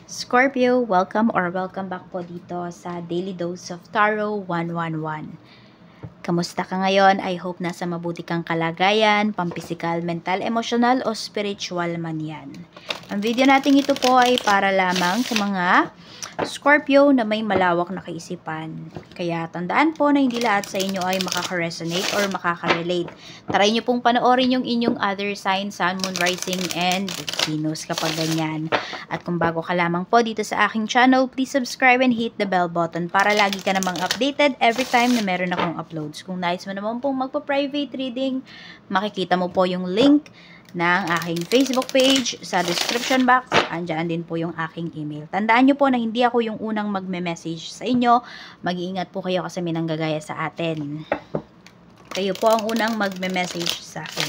Scorpio, welcome back po dito sa Daily Dose of Tarot 111. Kamusta ka ngayon? I hope nasa mabuti kang kalagayan, pampisikal, mental, emosyonal o spiritual man yan. Ang video natin ito po ay para lamang sa mga Scorpio na may malawak na kaisipan. Kaya tandaan po na hindi lahat sa inyo ay makaka-resonate or makaka-relate. Try nyo pong panoorin yung inyong other sign, Sun, Moon, Rising, and Venus kapag ganyan. At kung bago ka lamang po dito sa aking channel, please subscribe and hit the bell button para lagi ka namang updated every time na meron akong uploads. Kung nais mo naman pong magpa-private reading, makikita mo po yung link ng aking Facebook page sa description box. Andyan din po yung aking email. Tandaan nyo po na hindi ako yung unang magme-message sa inyo. Mag-iingat po kayo kasi may nanggagaya sa atin. Kayo po ang unang magme-message sa akin.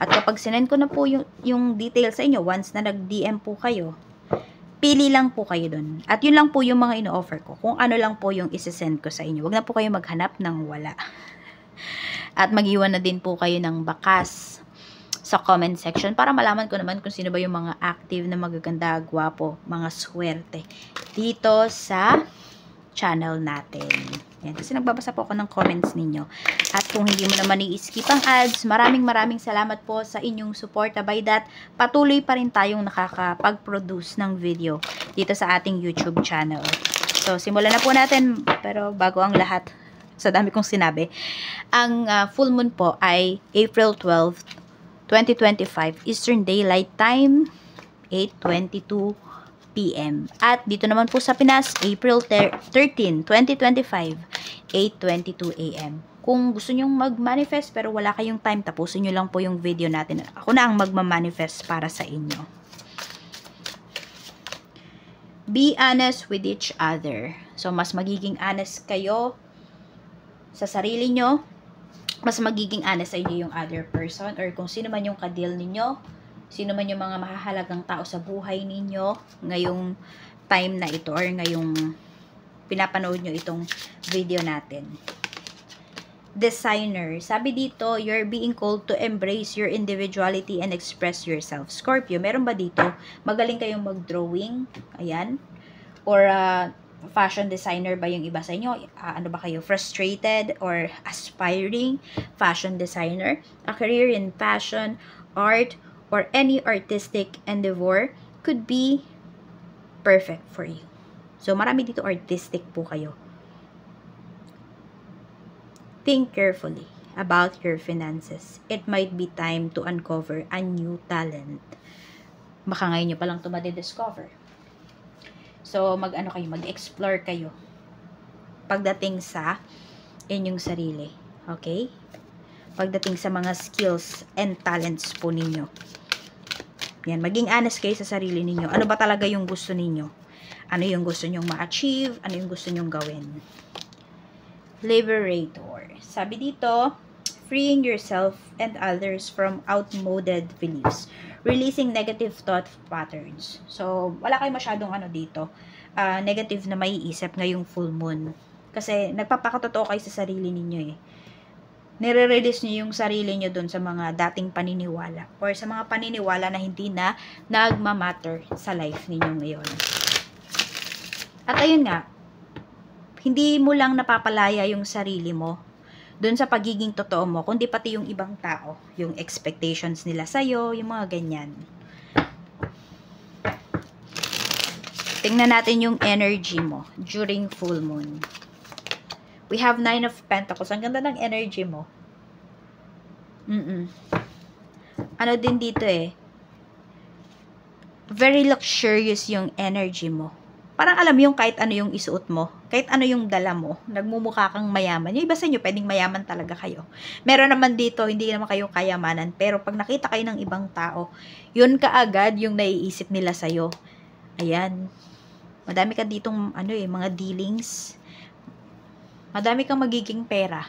At kapag sinend ko na po yung details sa inyo, once na nag-DM po kayo, pili lang po kayo dun. At yun lang po yung mga ino-offer ko. Kung ano lang po yung isi-send ko sa inyo. Huwag na po kayo maghanap ng wala. At mag-iwan na din po kayo ng bakas sa comment section para malaman ko naman kung sino ba yung mga active na magaganda, gwapo, mga swerte dito sa channel natin. Yan. Kasi nagbabasa po ako ng comments ninyo. At kung hindi mo naman i-skip ang ads, maraming salamat po sa inyong suporta. By that, patuloy pa rin tayong nakakapag-produce ng video dito sa ating YouTube channel. So, simulan na po natin. Pero bago ang lahat, sa dami kong sinabi, ang full moon po ay April 12, 2025, Eastern Daylight Time, 8:22 PM. At dito naman po sa Pinas, April 13, 2025, 8:22 AM. Kung gusto nyong mag-manifest pero wala kayong time, tapusin nyo lang po yung video natin. Ako na ang magma-manifest para sa inyo. Be honest with each other. So, mas magiging honest kayo sa sarili nyo, mas magiging honest sa inyo yung other person or kung sino man yung ka-deal ninyo, sino man yung mga mahahalagang tao sa buhay ninyo ngayong time na ito or ngayong pinapanood nyo itong video natin. Designer. Sabi dito, you're being called to embrace your individuality and express yourself. Scorpio, meron ba dito? Magaling kayong mag-drawing? Ayan. Or fashion designer ba yung iba sa inyo? Ano ba kayo? Frustrated or aspiring fashion designer? A career in fashion, art, or any artistic endeavor could be perfect for you. So, marami dito artistic po kayo. Think carefully about your finances. It might be time to uncover a new talent. Baka ngayon nyo palang ito madidiscover. So, mag-explore kayo pagdating sa inyong sarili. Okay? Pagdating sa mga skills and talents po ninyo. Yan, maging honest kayo sa sarili ninyo. Ano ba talaga yung gusto ninyo? Ano yung gusto nyong ma-achieve? Ano yung gusto nyong gawin? Liberator. Sabi dito, freeing yourself and others from outmoded beliefs. Releasing negative thought patterns. So, wala kayo masyadong dito. Negative na maiisip ngayong full moon. Kasi, nagpapakatotoo kayo sa sarili ninyo eh. Nire-release nyo yung sarili nyo dun sa mga dating paniniwala. Or sa mga paniniwala na hindi na nagmamatter sa life ninyo ngayon. At ayun nga, hindi mo lang napapalaya yung sarili mo dun sa pagiging totoo mo, kundi pati yung ibang tao, yung expectations nila sa'yo, yung mga ganyan. Tingnan natin yung energy mo during full moon. We have 9 of Pentacles. Ang ganda ng energy mo. Ano din dito eh. Very luxurious yung energy mo. Parang alam yung kahit ano yung isuot mo, kahit ano yung dala mo, nagmumukha kang mayaman. Yung iba sa inyo, pwedeng mayaman talaga kayo. Meron naman dito, hindi naman kayo kayamanan, pero pag nakita kayo ng ibang tao, yun kaagad yung naiisip nila sa'yo. Ayan. Madami ka ditong, mga dealings. Madami kang magiging pera.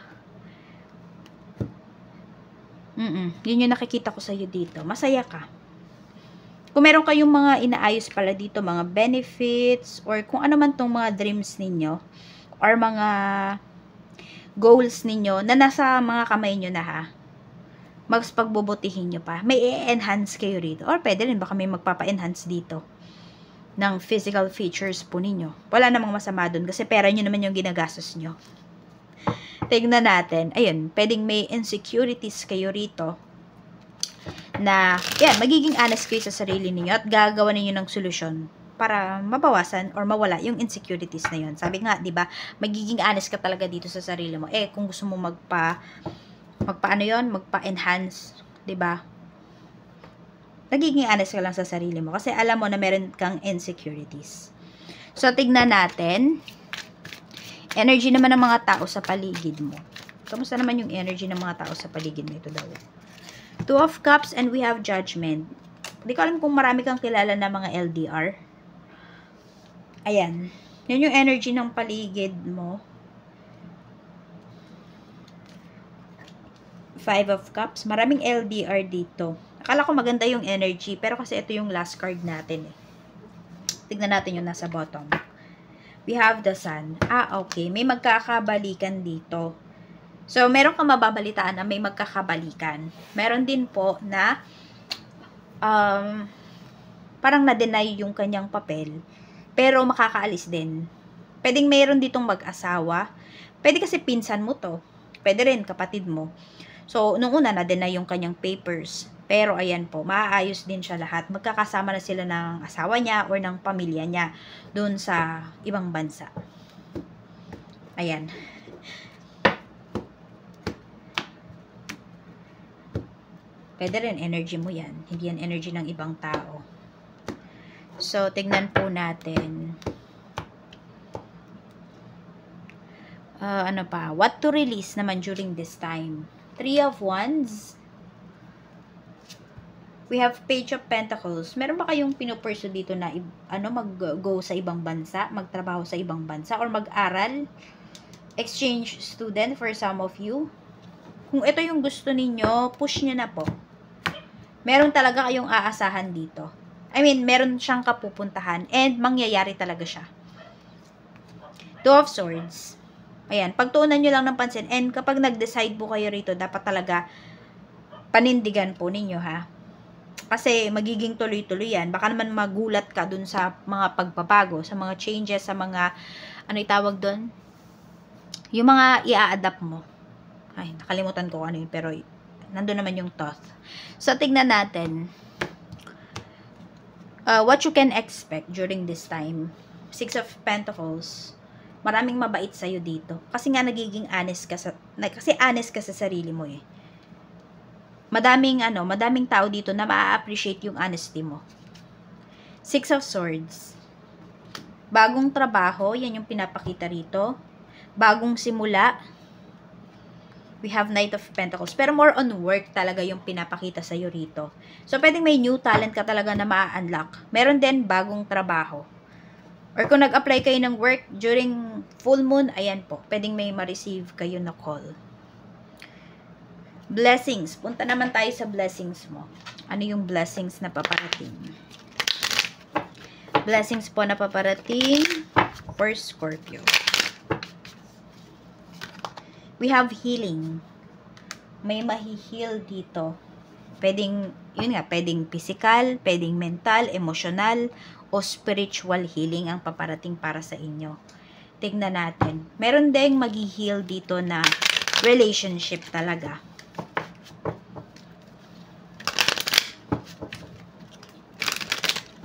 Yun yung nakikita ko sa'yo dito. Masaya ka. Kung meron kayong mga inaayos pala dito, mga benefits, or kung ano man tong mga dreams ninyo, or mga goals ninyo, na nasa mga kamay nyo na ha, mas pagbubutihin nyo pa. May i-enhance kayo rito. Or pwede rin, baka may magpapa-enhance dito. ng physical features po ninyo. Wala namang masama dun kasi pera nyo naman yung ginagastos nyo. Tignan natin. Ayun, pwedeng may insecurities kayo rito na, yan, magiging honest kayo sa sarili ninyo at gagawa ninyo ng solusyon para mabawasan or mawala yung insecurities na yun. Sabi nga, di ba, magiging honest ka talaga dito sa sarili mo. Kung gusto mo magpa-enhance, di ba? Nagiging honest ka lang sa sarili mo kasi alam mo na meron kang insecurities. So, tignan natin. Energy naman ng mga tao sa paligid mo. Kamusta naman yung energy ng mga tao sa paligid mo? Ito daw. Two of Cups and we have Judgment. Hindi ko alam kung marami kang kilala na mga LDR. Ayan. Yun yung energy ng paligid mo. Five of Cups. Maraming LDR dito. Akala ko maganda yung energy, pero kasi ito yung last card natin eh. Tignan natin yung nasa bottom. We have the Sun. Okay. May magkakabalikan dito. So, meron kang mababalitaan na may magkakabalikan. Meron din po na parang na-deny yung kanyang papel. Pero makakaalis din. Pwedeng meron ditong mag-asawa. Pwede kasi pinsan mo to. Pwede rin kapatid mo. So, nung una na-deny yung kanyang papers. Pero ayan po, maaayos din siya lahat. Magkakasama na sila ng asawa niya or ng pamilya niya doon sa ibang bansa. Ayan. Pwede rin energy mo yan. Hindi yan energy ng ibang tao. So, tignan po natin. Ano pa? What to release naman during this time? Three of Wands. We have Page of Pentacles. Meron ba kayong pinupursu dito na mag-go sa ibang bansa, magtrabaho sa ibang bansa, or mag-aral? Exchange student for some of you. Kung ito yung gusto ninyo, push nyo na po. Meron talaga kayong aasahan dito. I mean, meron siyang kapupuntahan and mangyayari talaga siya. Two of Swords. Ayan, pagtuunan nyo lang ng pansin. And kapag nag-decide po kayo rito, dapat talaga panindigan po ninyo, ha? Kasi magiging tuloy-tuloy yan. Baka naman magulat ka dun sa mga pagbabago, sa mga changes, sa mga, ano itawag dun? Yung mga i-a-adapt mo. Ay, nakalimutan ko ano yun, pero nandun naman yung thought. So, tignan natin. What you can expect during this time. Six of Pentacles. Maraming mabait sa'yo dito. Kasi nga nagiging honest ka sa sarili mo eh. Madaming tao dito na ma-appreciate yung honesty mo. Six of Swords. Bagong trabaho, yan yung pinapakita rito. Bagong simula. We have Knight of Pentacles. Pero more on work talaga yung pinapakita sa'yo rito. So, pwedeng may new talent ka talaga na ma-unlock. Meron din bagong trabaho. Or kung nag-apply kayo ng work during full moon, ayan po. Pwedeng may ma-receive kayo na call. Blessings. Punta naman tayo sa blessings mo. Ano yung blessings na paparating? Blessings po na paparating for Scorpio. We have healing. May mahi-heal dito. Pwedeng, yun nga, pwedeng physical, pwedeng mental, emotional, o spiritual healing ang paparating para sa inyo. Tignan natin. Meron ding mag-heal dito na relationship talaga.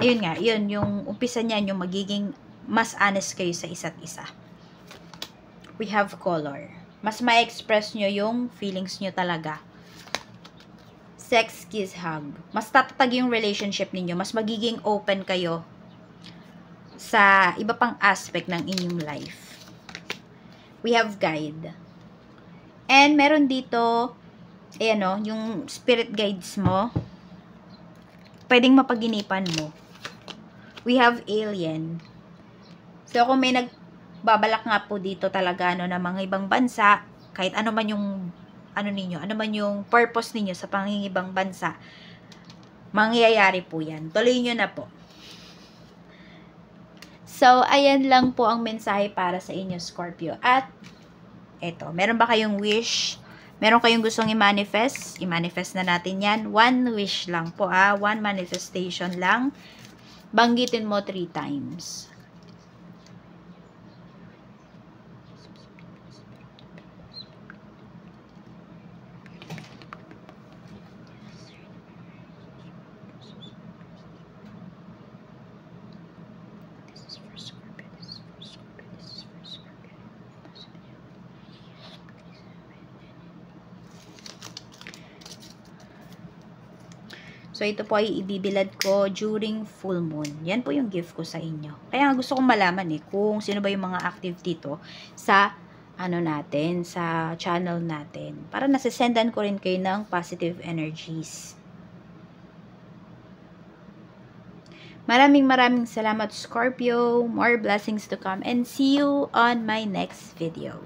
Ayun nga, yun, yung umpisa niyan, yung magiging mas honest kayo sa isa't isa. We have color. Mas ma-express nyo yung feelings nyo talaga. Sex, kiss, hug. Mas tatatag yung relationship ninyo. Mas magiging open kayo sa iba pang aspect ng inyong life. We have guide. And meron dito, ayan o, yung spirit guides mo. Pwedeng mapaginipan mo. We have alien. So, kung may nagbabalak nga po dito talaga ng mga ibang bansa, kahit ano man yung ano man yung purpose ninyo sa pangingibang bansa, mangyayari po yan. Tuloy nyo na po. So, ayan lang po ang mensahe para sa inyo, Scorpio. At, eto, meron ba kayong wish? Meron kayong gustong i-manifest? I-manifest na natin yan. One wish lang po, one manifestation lang. Banggitin mo 3 times. So, ito po ay ibibilad ko during full moon. Yan po yung gift ko sa inyo. Kaya gusto kong malaman kung sino ba yung mga active dito sa natin, sa channel natin. Para nasisendan ko rin kayo ng positive energies. Maraming salamat, Scorpio. More blessings to come and see you on my next video.